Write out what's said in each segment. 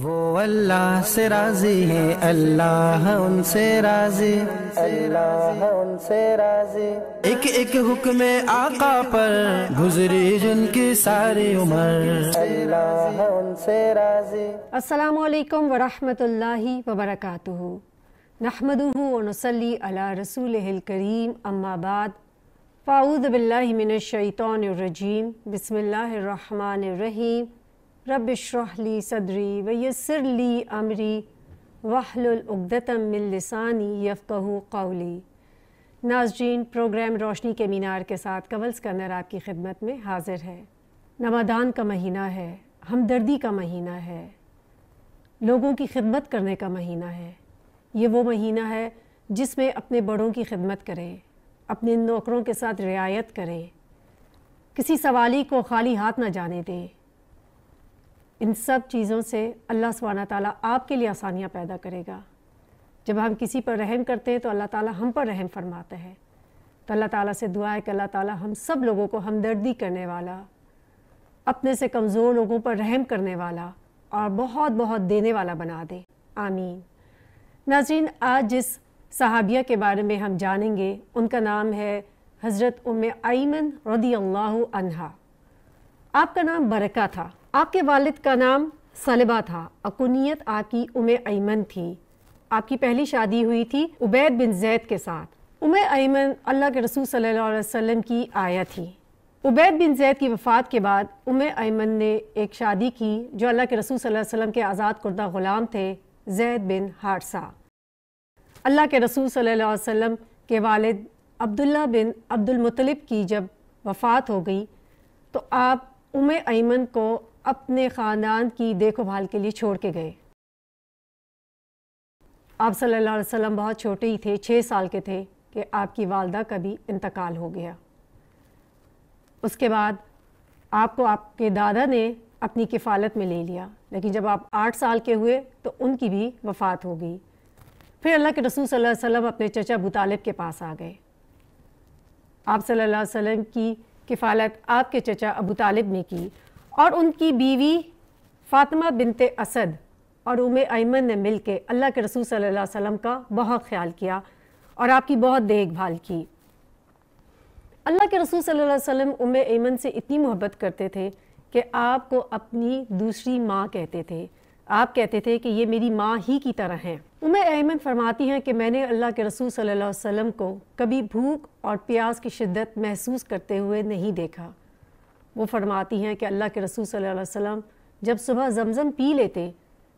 وہ اللہ سے راضی ہیں، اللہ ان سے راضی، اللہ ان سے راضی۔ ایک ایک حکم آقا پر گزری جن کی ساری عمر، اللہ ان سے راضی۔ السلام علیکم ورحمۃ اللہ وبرکاتہ۔ نحمدہ ونصلی علی رسولہ الکریم، اما بعد، فاعوذ باللہ من الشیطان الرجیم، بسم اللہ الرحمن الرحیم۔ رب اشرح لی صدری ویسر لی امری واحلل عقدۃ من لسانی یفقہوا قولی۔ ناظرین، پروگرام روشنی کے مینار کے ساتھ کنول اسکندر آپ کی خدمت میں حاضر ہے۔ رمضان کا مہینہ ہے، ہمدردی کا مہینہ ہے، لوگوں کی خدمت کرنے کا مہینہ ہے۔ یہ وہ مہینہ ہے جس میں اپنے بڑوں کی خدمت کریں، اپنے نوکروں کے ساتھ رعایت کریں، کسی سوالی کو خالی ہاتھ نہ جانے دیں۔ ان سب چیزوں سے اللہ سبحانہ تعالیٰ آپ کے لیے آسانیاں پیدا کرے گا۔ جب ہم کسی پر رحم کرتے ہیں تو اللہ تعالیٰ ہم پر رحم فرماتا ہے۔ تو اللہ تعالیٰ سے دعا ہے کہ اللہ تعالیٰ ہم سب لوگوں کو ہمدردی کرنے والا، اپنے سے کمزور لوگوں پر رحم کرنے والا اور بہت بہت دینے والا بنا دے، آمین۔ ناظرین، آج جس صحابیہ کے بارے میں ہم جانیں گے ان کا نام ہے حضرت ام ایمن رضی اللہ عنہا۔ آپ کا نام برکہ تھا، آپ کے والد کا نام سلبہ تھا اور کنیت آپ کی ام ایمن تھی۔ آپ کی پہلی شادی ہوئی تھی عبید بن زید کے ساتھ۔ ام ایمن اللہ کے رسول صلی اللہ علیہ وسلم کی آیا تھی۔ عبید بن زید کی وفات کے بعد ام ایمن نے ایک شادی کی جو اللہ کے رسول صلی اللہ علیہ وسلم کے آزاد کردہ غلام تھے، زید بن حارثہ۔ اللہ کے رسول صلی اللہ علیہ وسلم کے والد عبداللہ بن عبد المطلب کی جب وفات ہو گئی تو آپ ام ایمن کو اپنے خاندان کی دیکھ و بھال کے لیے چھوڑ کے گئے۔ آپ صلی اللہ علیہ وسلم بہت چھوٹے ہی تھے، 6 سال کے تھے کہ آپ کی والدہ کا بھی انتقال ہو گیا۔ اس کے بعد آپ کو آپ کے دادا نے اپنی کفالت میں لے لیا، لیکن جب آپ 8 سال کے ہوئے تو ان کی بھی وفات ہو گئی۔ پھر اللہ کے رسول صلی اللہ علیہ وسلم اپنے چچا ابو طالب کے پاس آ گئے۔ آپ صلی اللہ علیہ وسلم کی کفالت آپ کے چچا ابو طالب نے کی اور ان کی بیوی فاطمہ بنت اسد اور ام ایمن نے مل کے اللہ کے رسول صلی اللہ علیہ وسلم کا بہت خیال کیا اور آپ کی بہت دیکھ بھال کی۔ اللہ کے رسول صلی اللہ علیہ وسلم ام ایمن سے اتنی محبت کرتے تھے کہ آپ کو اپنی دوسری ماں کہتے تھے۔ آپ کہتے تھے کہ یہ میری ماں ہی کی طرح ہیں۔ ام ایمن فرماتی ہیں کہ میں نے اللہ کے رسول صلی اللہ علیہ وسلم کو کبھی بھوک اور پیاس کی شدت محسوس کرتے ہوئے نہیں دیکھا۔ وہ فرماتی ہیں کہ اللہ کے رسول صلی اللہ علیہ وسلم جب صبح زمزم پی لیتے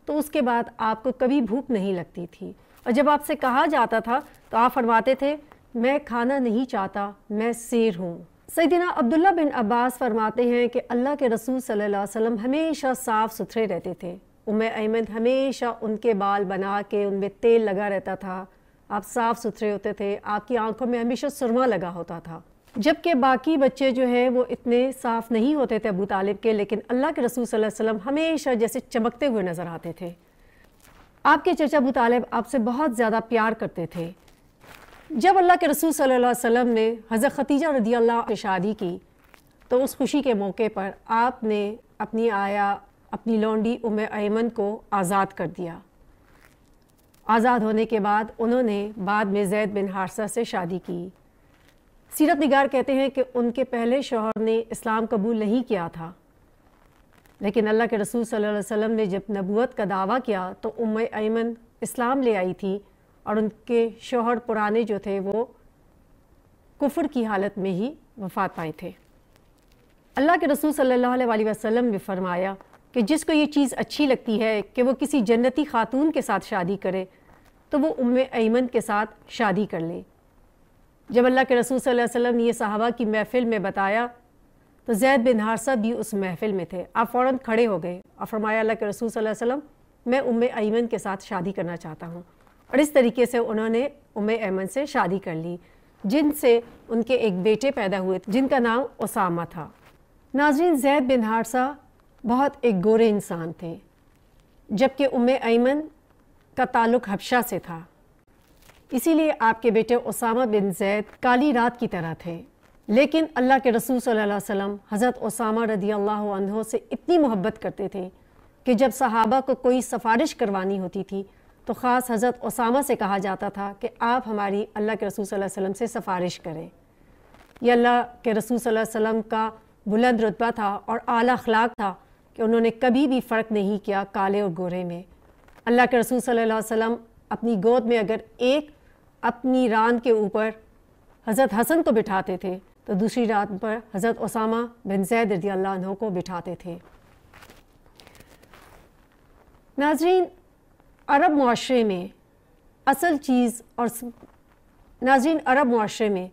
تو اس کے بعد آپ کو کبھی بھوک نہیں لگتی تھی، اور جب آپ سے کہا جاتا تھا تو آپ فرماتے تھے میں کھانا نہیں چاہتا، میں سیر ہوں۔ سیدنا عبداللہ بن عباس فرماتے ہیں کہ اللہ کے رسول صلی اللہ علیہ وسلم ہمیشہ صاف ستھرے رہتے تھے۔ ام ایمن ہمیشہ ان کے بال بنا کے ان میں تیل لگا رہتا تھا، آپ صاف ستھرے ہوتے تھے، آپ کی آنکھوں میں ہمیشہ سرما لگا ہوتا تھا۔ جبکہ باقی بچے جو ہیں وہ اتنے صاف نہیں ہوتے تھے ابو طالب کے، لیکن اللہ کے رسول صلی اللہ علیہ وسلم ہمیشہ جیسے چمکتے ہوئے نظر آتے تھے۔ آپ کے چچا ابو طالب آپ سے بہت زیادہ پیار کرتے تھے۔ جب اللہ کے رسول صلی اللہ علیہ وسلم نے حضرت ختیجہ رضی اللہ عنہا سے شادی کی تو اس خوشی کے موقع پر آپ نے اپنی آیا اپنی لونڈی ام ایمن کو آزاد کر دیا۔ آزاد ہونے کے بعد انہوں نے بعد میں زید بن حارثہ سے شادی کی۔ سیرت نگار کہتے ہیں کہ ان کے پہلے شوہر نے اسلام قبول نہیں کیا تھا، لیکن اللہ کے رسول صلی اللہ علیہ وسلم نے جب نبوت کا دعویٰ کیا تو ام ایمن اسلام لے آئی تھی اور ان کے شوہر پرانے جو تھے وہ کفر کی حالت میں ہی وفات پائے تھے۔ اللہ کے رسول صلی اللہ علیہ وسلم نے فرمایا کہ جس کو یہ چیز اچھی لگتی ہے کہ وہ کسی جنتی خاتون کے ساتھ شادی کرے تو وہ ام ایمن کے ساتھ شادی کر لے۔ جب اللہ کے رسول صلی اللہ علیہ وسلم نے یہ صحابہ کی محفل میں بتایا تو زید بن حارثہ بھی اس محفل میں تھے۔ آپ فوراً کھڑے ہو گئے اور فرمایا اللہ کے رسول صلی اللہ علیہ وسلم میں ام ایمن کے ساتھ شادی کرنا چاہتا ہوں، اور اس طریقے سے انہوں نے ام ایمن سے شادی کر لی، جن سے ان کے ایک بیٹے پیدا ہوئے جن کا نام اسامہ تھا۔ ناظرین، زید بن حارثہ بہت ایک گورے انسان تھے، جبکہ ام ایمن کا تعلق حبشہ سے تھا، اسی لیے آپ کے بیٹے اسامہ بن زید کالی رات کی طرح تھے۔ لیکن اللہ کے رسول صلی اللہ علیہ وسلم حضرت اسامہ رضی اللہ عنہ سے اتنی محبت کرتے تھے کہ جب صحابہ کو کوئی سفارش کروانی ہوتی تھی تو خاص حضرت اسامہ سے کہا جاتا تھا کہ آپ ہماری اللہ کے رسول صلی اللہ علیہ وسلم سے سفارش کریں۔ یہ اللہ کے رسول صلی اللہ علیہ وسلم کا بلند رتبہ تھا اور اعلیٰ اخلاق تھا کہ انہوں نے کبھی بھی فرق نہیں کیا کالے اور گورے میں۔ اللہ کے رسول صلی اللہ علیہ وسلم اپنی گود میں اگر ایک اپنی ران کے اوپر حضرت حسن کو بٹھاتے تھے تو دوسری ران پر حضرت اسامہ بن زید رضی اللہ عنہ کو بٹھاتے تھے۔ ناظرین، عرب معاشرے میں اصل چیز ناظرین عرب معاشرے میں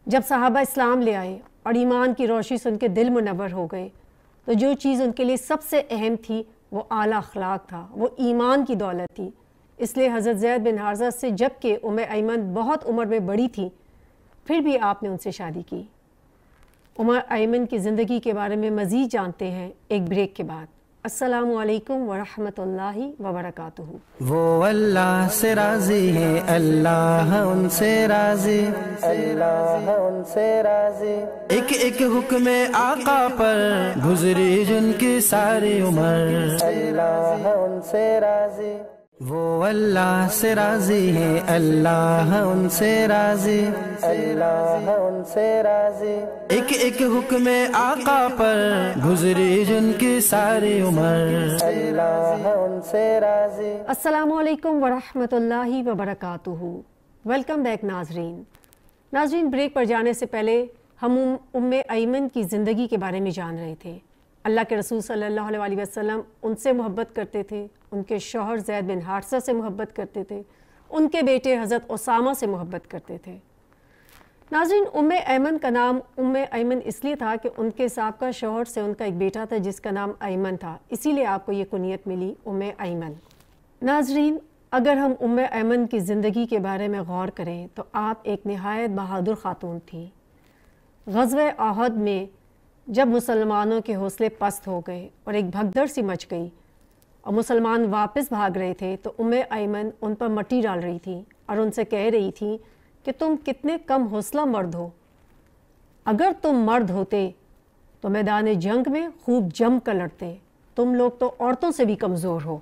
جب صحابہ اسلام لے آئے اور ایمان کی روشنی سے ان کے دل منور ہو گئے تو جو چیز ان کے لیے سب سے اہم تھی وہ اعلیٰ اخلاق تھا، وہ ایمان کی دولت تھی۔ اس لیے حضرت زید بن حارثہ سے جب کہ ایمن بہت عمر میں بڑی تھی پھر بھی آپ نے ان سے شادی کی۔ ایمن کی زندگی کے بارے میں مزید جانتے ہیں ایک بریک کے بعد۔ السلام علیکم ورحمۃ اللہ وبرکاتہ۔ وہ اللہ سے راضی ہے، اللہ ان سے راضی، اللہ ان سے راضی۔ ایک ایک حکم آقا پر گزری جن کی ساری عمر، اللہ ان سے راضی۔ وہ اللہ سے راضی ہے، اللہ ان سے راضی، اللہ ان سے راضی۔ ایک ایک حکم آقا پر گزری جن کی ساری عمر، اللہ ان سے راضی۔ السلام علیکم ورحمۃ اللہ وبرکاتہ۔ ویلکم بیک ناظرین، بریک پر جانے سے پہلے ہم ایمن کی زندگی کے بارے میں جان رہے تھے۔ اللہ کے رسول صلی اللہ علیہ وسلم ان سے محبت کرتے تھے، ان کے شوہر زید بن حارثہ سے محبت کرتے تھے، ان کے بیٹے حضرت اسامہ سے محبت کرتے تھے۔ ناظرین، ایمن کا نام ایمن اس لیے تھا کہ ان کے سابقہ شوہر سے ان کا ایک بیٹا تھا جس کا نام ایمن تھا، اسی لیے آپ کو یہ کنیت ملی ایمن۔ ناظرین، اگر ہم ایمن کی زندگی کے بارے میں غور کریں تو آپ ایک نہایت بہادر خاتون تھیں۔ غزوہ احد میں جب مسلمانوں کے حوصلے پست ہو گئے اور ایک بھگدڑ سی مچ گئی اور مسلمان واپس بھاگ رہے تھے تو ایمن ان پر مٹی ڈال رہی تھی اور ان سے کہہ رہی تھی کہ تم کتنے کم حوصلہ مرد ہو، اگر تم مرد ہوتے تو میدان جنگ میں خوب جم کر لڑتے، تم لوگ تو عورتوں سے بھی کمزور ہو۔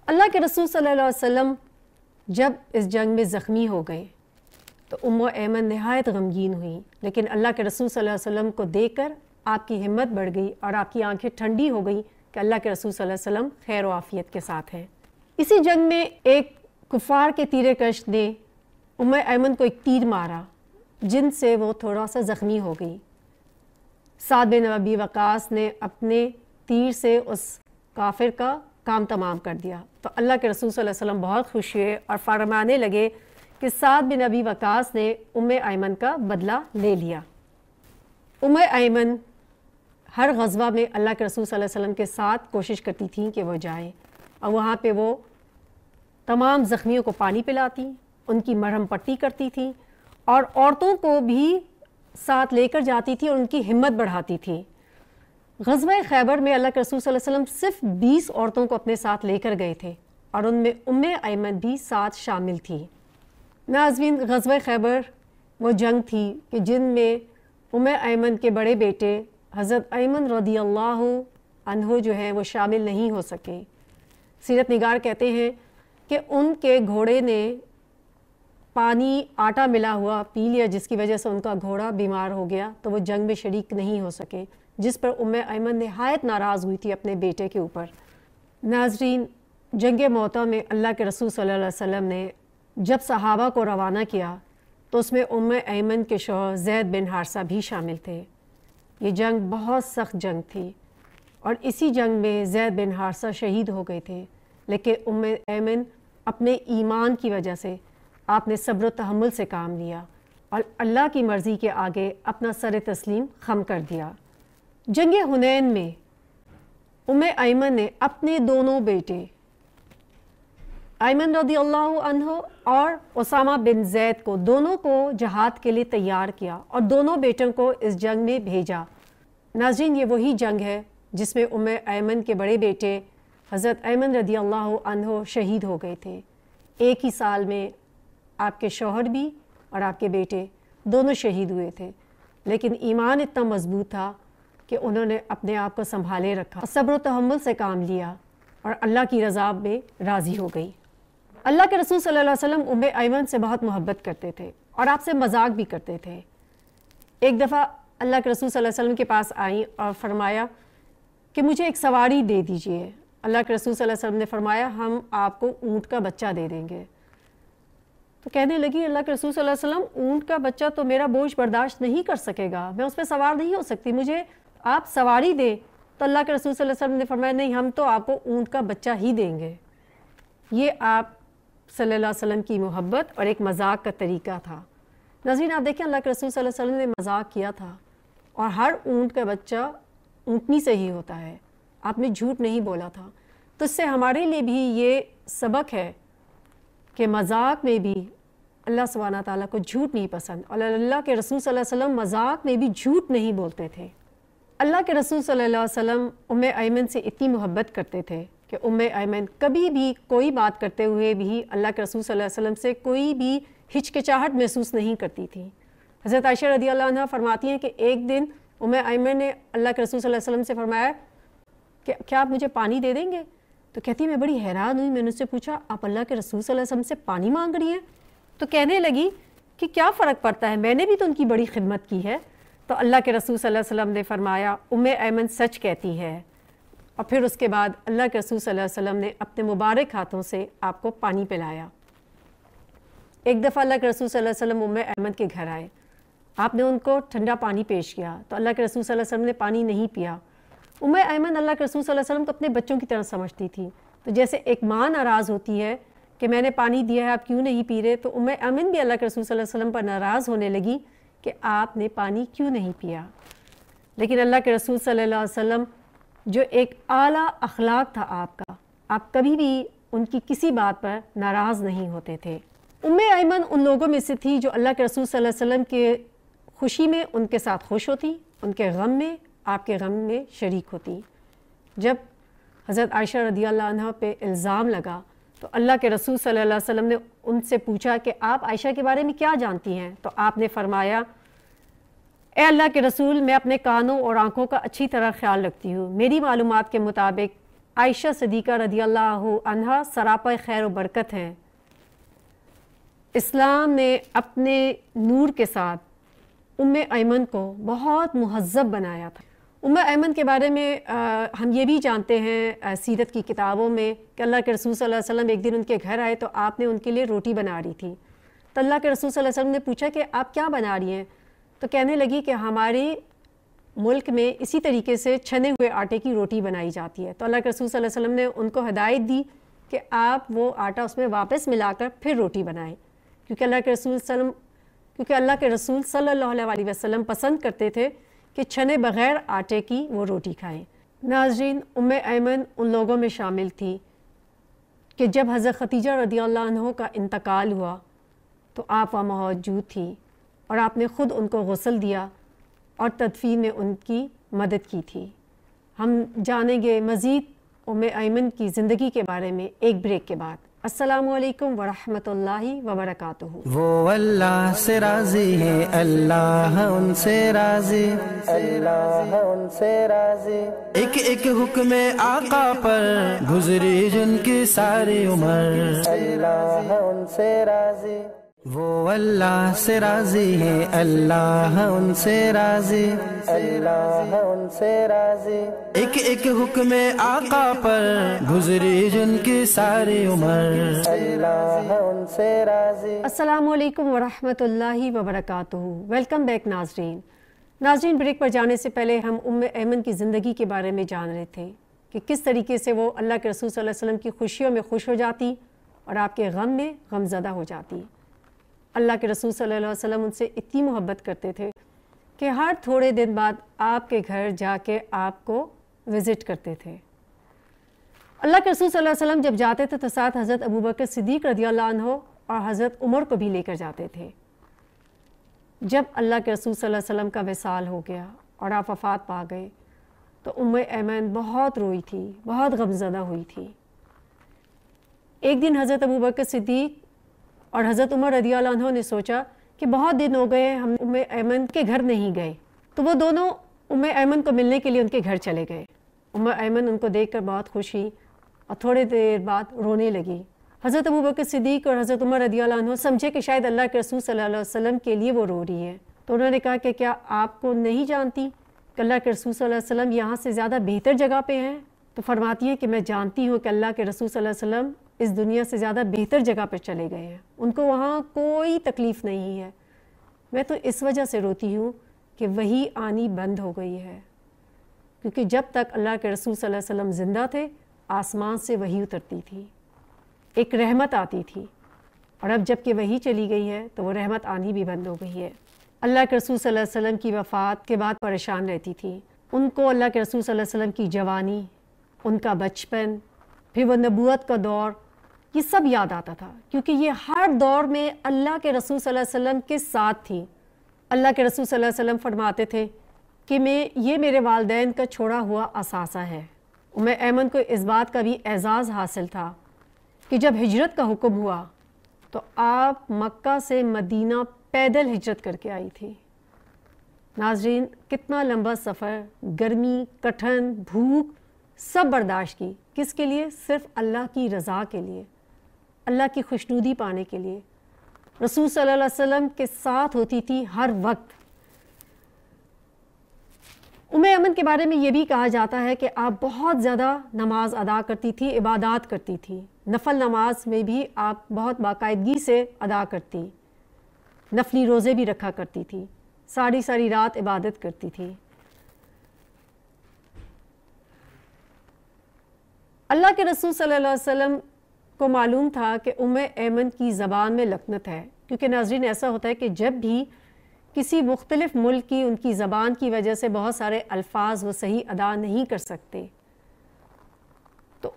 اللہ کے رسول صلی اللہ علیہ وسلم جب اس جنگ میں زخمی ہو گئے تو ایمن نہایت غمگین ہوئی، لیکن اللہ کے رسول صلی اللہ علیہ وسلم کو دیکھ کر آپ کی ہمت بڑھ گئی اور آپ کی آنکھیں ٹھنڈی ہو گئی کہ اللہ کے رسول صلی اللہ علیہ وسلم خیر و عافیت کے ساتھ ہیں۔ اسی جنگ میں ایک کفار کے تیر کش نے ایمن کو ایک تیر مارا جن سے وہ تھوڑا سا زخمی ہو گئی۔ سعد بن ابی وقاص نے اپنے تیر سے اس کافر کا کام تمام کر دیا تو اللہ کے رسول صلی اللہ علیہ وسلم بہت خوش ہوئے اور فرمانے لگے کہ سعد بن ابی وقاص نے ایمن کا بدلہ لے لیا۔ ایمن ہر غزوہ میں اللہ کے رسول صلی اللہ علیہ وسلم کے ساتھ کوشش کرتی تھیں کہ وہ جائیں اور وہاں پہ وہ تمام زخمیوں کو پانی پلاتی، ان کی مرہم پٹی کرتی تھی اور عورتوں کو بھی ساتھ لے کر جاتی تھی اور ان کی ہمت بڑھاتی تھی۔ غزوہ خیبر میں اللہ کے رسول صلی اللہ علیہ وسلم صرف 20 عورتوں کو اپنے ساتھ لے کر گئے تھے اور ان میں ایمن بھی ساتھ شامل تھی۔ ناظرین، غزوہ خیبر وہ جنگ تھی کہ جن میں ایمن کے بڑے بیٹے حضرت ایمن رضی اللہ عنہ جو ہیں وہ شامل نہیں ہو سکے۔ سیرت نگار کہتے ہیں کہ ان کے گھوڑے نے پانی آٹا ملا ہوا پی لیا جس کی وجہ سے ان کا گھوڑا بیمار ہو گیا تو وہ جنگ میں شریک نہیں ہو سکے، جس پر ایمن نہایت ناراض ہوئی تھی اپنے بیٹے کے اوپر۔ ناظرین، جنگ موتا میں اللہ کے رسول صلی اللہ علیہ وسلم نے جب صحابہ کو روانہ کیا تو اس میں ایمن کے شوہر زید بن حارثہ بھی شامل تھے۔ یہ جنگ بہت سخت جنگ تھی اور اسی جنگ میں زید بن حارثہ شہید ہو گئے تھے، لیکن ایمن اپنے ایمان کی وجہ سے آپ نے صبر و تحمل سے کام لیا اور اللہ کی مرضی کے آگے اپنا سر تسلیم خم کر دیا۔ جنگ حنین میں ایمن نے اپنے دونوں بیٹے ایمن رضی اللہ عنہ اور اسامہ بن زید کو دونوں کو جہاد کے لیے تیار کیا اور دونوں بیٹوں کو اس جنگ میں بھیجا۔ ناظرین، یہ وہی جنگ ہے جس میں ایمن کے بڑے بیٹے حضرت ایمن رضی اللہ عنہ شہید ہو گئے تھے۔ ایک ہی سال میں آپ کے شوہر بھی اور آپ کے بیٹے دونوں شہید ہوئے تھے، لیکن ایمان اتنا مضبوط تھا کہ انہوں نے اپنے آپ کو سنبھالے رکھا، صبر و تحمل سے کام لیا اور اللہ کی رضا میں راضی ہو گئی۔ اللہ کے رسول صلی اللہ علیہ وسلم ام ایمن سے بہت محبت کرتے تھے اور آپ سے مذاق بھی کرتے تھے۔ ایک دفعہ اللہ کے رسول صلی اللہ علیہ وسلم کے پاس آئیں اور فرمایا کہ مجھے ایک سواری دے دیجئے۔ اللہ کے رسول صلی اللہ علیہ وسلم نے فرمایا ہم آپ کو اونٹ کا بچہ دے دیں گے۔ تو کہنے لگی اللہ کے رسول صلی اللہ علیہ وسلم اونٹ کا بچہ تو میرا بوجھ برداشت نہیں کر سکے گا، میں اس پہ سوار نہیں ہو سکتی، مجھے آپ سواری دیں۔ تو اللہ کے رسول صلی اللہ علیہ وسلم نے فرمایا نہیں، ہم تو آپ کو اونٹ کا بچہ ہی دیں گے۔ یہ آپ صلی اللہ علیہ وسلم کی محبت اور ایک مذاق کا طریقہ تھا۔ ناظرین آپ دیکھیں اللہ کے رسول صلی اللہ علیہ وسلم نے مذاق کیا تھا، اور ہر اونٹ کا بچہ اونٹنی سے ہی ہوتا ہے، آپ نے جھوٹ نہیں بولا تھا۔ تو اس سے ہمارے لیے بھی یہ سبق ہے کہ مذاق میں بھی اللہ سبحانہ تعالیٰ کو جھوٹ نہیں پسند، اور اللہ کے رسول صلی اللہ علیہ وسلم مذاق میں بھی جھوٹ نہیں بولتے تھے۔ اللہ کے رسول صلی اللہ علیہ وسلم ام ایمن سے اتنی محبت کرتے تھے کہ ام ایمن کبھی بھی کوئی بات کرتے ہوئے بھی اللہ کے رسول صلی اللہ علیہ وسلم سے کوئی بھی ہچکچاہٹ محسوس نہیں کرتی تھی۔ حضرت عائشہ رضی اللہ عنہ فرماتی ہیں کہ ایک دن ام ایمن نے اللہ کے رسول صلی اللہ علیہ وسلم سے فرمایا کہ کیا آپ مجھے پانی دے دیں گے؟ تو کہتی میں بڑی حیران ہوئی، میں نے اس سے پوچھا آپ اللہ کے رسول صلی اللہ علیہ وسلم سے پانی مانگ رہی ہیں؟ تو کہنے لگی کہ کیا فرق پڑتا ہے، میں نے بھی تو ان کی بڑی خدمت کی ہے۔ تو اللہ کے رسول صلی اللہ علیہ وسلم نے فرمایا ام ایمن سچ کہتی ہے، اور پھر اس کے بعد اللہ کے رسول صلی اللہ علیہ وسلم نے اپنے مبارک ہاتھوں سے آپ کو پانی پلایا۔ ایک دفعہ اللہ کے رسول صلی اللہ علیہ وسلم ام ایمن کے گھر آئے، آپ نے ان کو ٹھنڈا پانی پیش کیا تو اللہ کے رسول صلی اللہ علیہ وسلم نے پانی نہیں پیا۔ ام ایمن اللہ کے رسول صلی اللہ علیہ وسلم کو اپنے بچوں کی طرح سمجھتی تھی، تو جیسے ایک ماں ناراض ہوتی ہے کہ میں نے پانی دیا ہے آپ کیوں نہیں پی رہے، تو ام ایمن بھی اللہ کے رسول صلی اللہ علیہ وسلم پر ناراض ہونے لگی کہ آپ نے پانی کیوں نہیں پیا۔ لیکن اللہ کے رسول صلی اللہ علیہ وسلم جو ایک اعلیٰ اخلاق تھا آپ کا، آپ کبھی بھی ان کی کسی بات پر ناراض نہیں ہوتے تھے۔ ام ایمن ان لوگوں میں سے تھی جو اللہ کے رسول صلی اللہ علیہ وسلم کے خوشی میں ان کے ساتھ خوش ہوتی، ان کے غم میں آپ کے غم میں شریک ہوتی۔ جب حضرت عائشہ رضی اللہ عنہ پہ الزام لگا تو اللہ کے رسول صلی اللہ علیہ وسلم نے ان سے پوچھا کہ آپ عائشہ کے بارے میں کیا جانتی ہیں؟ تو آپ نے فرمایا اے اللہ کے رسول، میں اپنے کانوں اور آنکھوں کا اچھی طرح خیال رکھتی ہوں، میری معلومات کے مطابق عائشہ صدیقہ رضی اللہ عنہا سراپا خیر و برکت ہیں۔ اسلام نے اپنے نور کے ساتھ ام ایمن کو بہت مہذب بنایا تھا۔ ام ایمن کے بارے میں ہم یہ بھی جانتے ہیں سیرت کی کتابوں میں کہ اللہ کے رسول صلی اللہ علیہ وسلم ایک دن ان کے گھر آئے تو آپ نے ان کے لیے روٹی بنا رہی تھی، تو اللہ کے رسول صلی اللہ علیہ وسلم نے پوچھا کہ آپ کیا بنا رہی ہیں؟ تو کہنے لگی کہ ہمارے ملک میں اسی طریقے سے چھنے ہوئے آٹے کی روٹی بنائی جاتی ہے۔ تو اللہ کے رسول صلی اللہ علیہ وسلم نے ان کو ہدایت دی کہ آپ وہ آٹا اس میں واپس ملا کر پھر روٹی بنائیں، کیونکہ اللہ کے رسول صلی اللہ علیہ وسلم پسند کرتے تھے کہ چھنے بغیر آٹے کی وہ روٹی کھائیں۔ ناظرین ام ایمن ان لوگوں میں شامل تھی کہ جب حضرت خدیجہ رضی اللہ عنہ کا انتقال ہوا تو آپ وہاں موجود تھی اور آپ نے خود ان کو غسل دیا اور تدفین میں ان کی مدد کی تھی۔ ہم جانیں گے مزید ام ایمن کی زندگی کے بارے میں ایک بریک کے بعد۔ السلام علیکم ورحمۃ اللہ وبرکاتہ۔ وہ اللہ سے راضی ہے، اللہ ان سے راضی، اللہ ان سے راضی۔ ایک ایک حکم آقا پر گزری جن کی ساری عمر، اللہ ان سے راضی۔ وہ اللہ سے راضی ہے، اللہ ان سے راضی، اللہ ان سے راضی۔ ایک ایک حکم آقا پر گزری جن کی ساری عمر، اللہ ان سے راضی۔ السلام علیکم ورحمۃ اللہ وبرکاتہ۔ ویلکم بیک ناظرین، بریک پر جانے سے پہلے ہم ام ایمن کی زندگی کے بارے میں جان رہے تھے کہ کس طریقے سے وہ اللہ کے رسول صلی اللہ علیہ وسلم کی خوشیوں میں خوش ہو جاتی اور آپ کے غم میں غمزدہ ہو جاتی۔ اللہ کے رسول صلی اللہ علیہ وسلم ان سے اتنی محبت کرتے تھے کہ ہر تھوڑے دن بعد آپ کے گھر جا کے آپ کو وزٹ کرتے تھے۔ اللہ کے رسول صلی اللہ علیہ وسلم جب جاتے تھے تو ساتھ حضرت ابوبکر صدیق رضی اللہ عنہ اور حضرت عمر کو بھی لے کر جاتے تھے۔ جب اللہ کے رسول صلی اللہ علیہ وسلم کا وصال ہو گیا اور آپ وفات پا گئے تو ام ایمن بہت روئی تھی، بہت غمزدہ ہوئی تھی۔ ایک دن حضرت ابوبکر صدیق اور حضرت عمر رضی اللہ عنہ نے سوچا کہ بہت دن ہو گئے ہم ام ایمن کے گھر نہیں گئے، تو وہ دونوں ایمن کو ملنے کے لیے ان کے گھر چلے گئے۔ ایمن ان کو دیکھ کر بہت خوش ہوئی اور تھوڑے دیر بعد رونے لگی۔ حضرت ابوبکر صدیق اور حضرت عمر رضی اللہ عنہ سمجھے کہ شاید اللہ کے رسول صلی اللہ علیہ وسلم کے لیے وہ رو رہی ہے، تو انہوں نے کہا کہ کیا آپ کو نہیں جانتی کہ اللہ کے رسول صلی اللہ علیہ وسلم یہاں سے زیادہ بہتر جگہ پہ ہیں؟ تو فرماتی ہیں کہ میں جانتی ہوں کہ اللہ کے رسول صلی اللہ علیہ وسلم اس دنیا سے زیادہ بہتر جگہ پہ چلے گئے ہیں، ان کو وہاں کوئی تکلیف نہیں ہے۔ میں تو اس وجہ سے روتی ہوں کہ وحی آنی بند ہو گئی ہے، کیونکہ جب تک اللہ کے رسول صلی اللہ علیہ وسلم زندہ تھے آسمان سے وحی اترتی تھی، ایک رحمت آتی تھی، اور اب جب کہ وحی چلی گئی ہے تو وہ رحمت آنی بھی بند ہو گئی ہے۔ اللہ کے رسول صلی اللہ علیہ وسلم کی وفات کے بعد پریشان رہتی تھی۔ ان کو اللہ کے رسول صلی اللہ علیہ وسلم کی جوانی، ان کا بچپن، پھر وہ نبوت کا دور، یہ سب یاد آتا تھا، کیونکہ یہ ہر دور میں اللہ کے رسول صلی اللہ علیہ وسلم کے ساتھ تھی۔ اللہ کے رسول صلی اللہ علیہ وسلم فرماتے تھے کہ یہ میرے والدین کا چھوڑا ہوا اثاثہ ہے۔ ایمن کو اس بات کا بھی اعزاز حاصل تھا کہ جب ہجرت کا حکم ہوا تو آپ مکہ سے مدینہ پیدل ہجرت کر کے آئی تھی۔ ناظرین، کتنا لمبا سفر، گرمی، کٹھن، بھوک سب برداشت کی، کس کے لیے؟ صرف اللہ کی رضا کے لیے، اللہ کی خوشنودی پانے کے لیے۔ رسول صلی اللہ علیہ وسلم کے ساتھ ہوتی تھی ہر وقت۔ ایمن کے بارے میں یہ بھی کہا جاتا ہے کہ آپ بہت زیادہ نماز ادا کرتی تھی، عبادات کرتی تھی، نفل نماز میں بھی آپ بہت باقاعدگی سے ادا کرتی، نفلی روزے بھی رکھا کرتی تھی، ساری رات عبادت کرتی تھی۔ اللہ کے رسول صلی اللہ علیہ وسلم کو معلوم تھا کہ ایمن کی زبان میں لکنت ہے، کیونکہ ناظرین ایسا ہوتا ہے کہ جب بھی کسی مختلف ملک کی ان کی زبان کی وجہ سے بہت سارے الفاظ وہ صحیح ادا نہیں کر سکتے، تو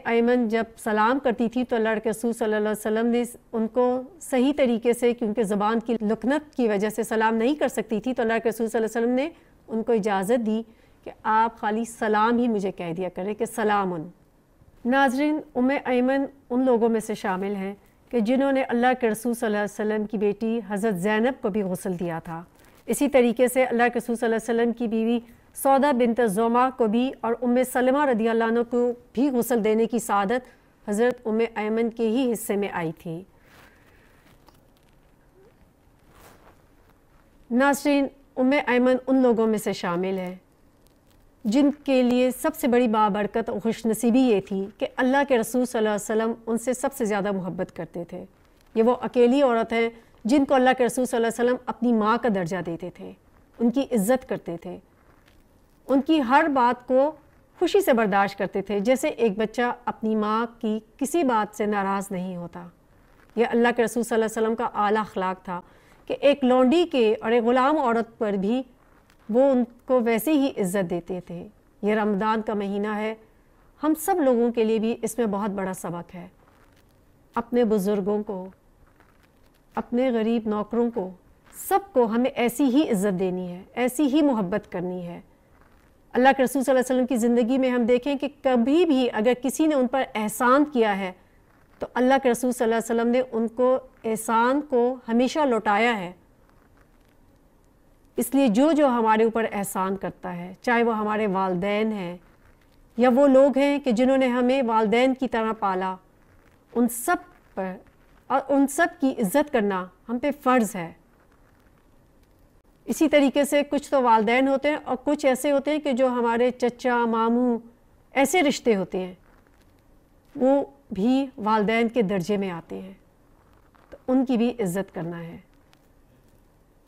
ایمن جب سلام کرتی تھی تو اللہ کے رسول صلی اللہ علیہ وسلم نے ان کو صحیح طریقے سے، کیونکہ زبان کی لکنت کی وجہ سے سلام نہیں کر سکتی تھی، تو اللہ کے رسول صلی اللہ علیہ وسلم نے ان کو اجازت دی کہ آپ خالی سلام ہی مجھے کہہ دیا کریں کہ سلامن۔ ناظرین، ایمن ان لوگوں میں سے شامل ہیں کہ جنہوں نے اللہ کے رسول صلی اللہ علیہ وسلم کی بیٹی حضرت زینب کو بھی غسل دیا تھا۔ اسی طریقے سے اللہ کے رسول صلی اللہ علیہ وسلم کی بیوی سودا بنت زوما کو بھی اور سلمہ رضی اللہ عنہ کو بھی غسل دینے کی سعادت حضرت ایمن کے ہی حصے میں آئی تھی۔ ناظرین، ایمن ان لوگوں میں سے شامل ہے جن کے لیے سب سے بڑی بابرکت اور خوش نصیبی یہ تھی کہ اللہ کے رسول صلی اللہ علیہ وسلم ان سے سب سے زیادہ محبت کرتے تھے۔ یہ وہ اکیلی عورت ہیں جن کو اللہ کے رسول صلی اللہ علیہ وسلم اپنی ماں کا درجہ دیتے تھے، ان کی عزت کرتے تھے، ان کی ہر بات کو خوشی سے برداشت کرتے تھے، جیسے ایک بچہ اپنی ماں کی کسی بات سے ناراض نہیں ہوتا۔ یہ اللہ کے رسول صلی اللہ علیہ وسلم کا اعلیٰ اخلاق تھا کہ ایک لونڈی کے اور ایک غلام عورت پر بھی وہ ان کو ویسے ہی عزت دیتے تھے۔ یہ رمضان کا مہینہ ہے، ہم سب لوگوں کے لیے بھی اس میں بہت بڑا سبق ہے۔ اپنے بزرگوں کو، اپنے غریب نوکروں کو، سب کو ہمیں ایسی ہی عزت دینی ہے، ایسی ہی محبت کرنی ہے۔ اللہ کے رسول صلی اللہ علیہ وسلم کی زندگی میں ہم دیکھیں کہ کبھی بھی اگر کسی نے ان پر احسان کیا ہے تو اللہ کے رسول صلی اللہ علیہ وسلم نے ان کو احسان کو ہمیشہ لوٹایا ہے۔ اس لیے جو ہمارے اوپر احسان کرتا ہے، چاہے وہ ہمارے والدین ہیں یا وہ لوگ ہیں کہ جنہوں نے ہمیں والدین کی طرح پالا، ان سب پر اور ان سب کی عزت کرنا ہم پہ فرض ہے۔ اسی طریقے سے کچھ تو والدین ہوتے ہیں اور کچھ ایسے ہوتے ہیں کہ جو ہمارے چچا، ماموں، ایسے رشتے ہوتے ہیں، وہ بھی والدین کے درجے میں آتے ہیں، تو ان کی بھی عزت کرنا ہے۔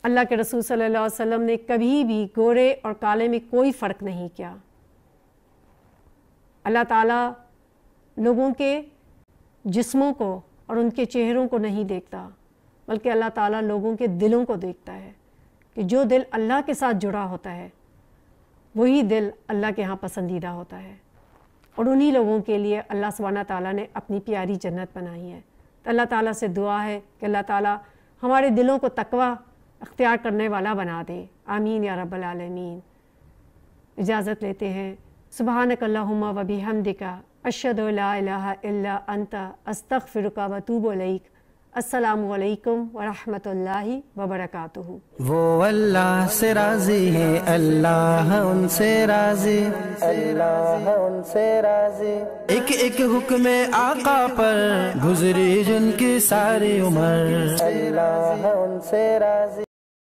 اللہ کے رسول صلی اللہ علیہ وسلم نے کبھی بھی گورے اور کالے میں کوئی فرق نہیں کیا۔ اللہ تعالیٰ لوگوں کے جسموں کو اور ان کے چہروں کو نہیں دیکھتا، بلکہ اللہ تعالیٰ لوگوں کے دلوں کو دیکھتا ہے، کہ جو دل اللہ کے ساتھ جڑا ہوتا ہے وہی دل اللہ کے ہاں پسندیدہ ہوتا ہے، اور انہی لوگوں کے لیے اللہ سبحانہ تعالیٰ نے اپنی پیاری جنت بنائی ہے۔ تو اللہ تعالیٰ سے دعا ہے کہ اللہ تعالیٰ ہمارے دلوں کو تقوی اختیار کرنے والا بنا دے، آمین یا رب العالمین۔ اجازت لیتے ہیں۔ سبحانک اللہم و بحمدک، اشہد لا الہ الا انت، استغفرک و اتوب الیک۔ السلام علیکم ورحمۃ اللہ وبرکاتہ۔ وہ اللہ سے راضی ہے، اللہ ان سے راضی، اللہ ان سے راضی۔ ایک ایک حکم آقا پر گزری جن کی ساری عمر، اللہ ان سے راضی۔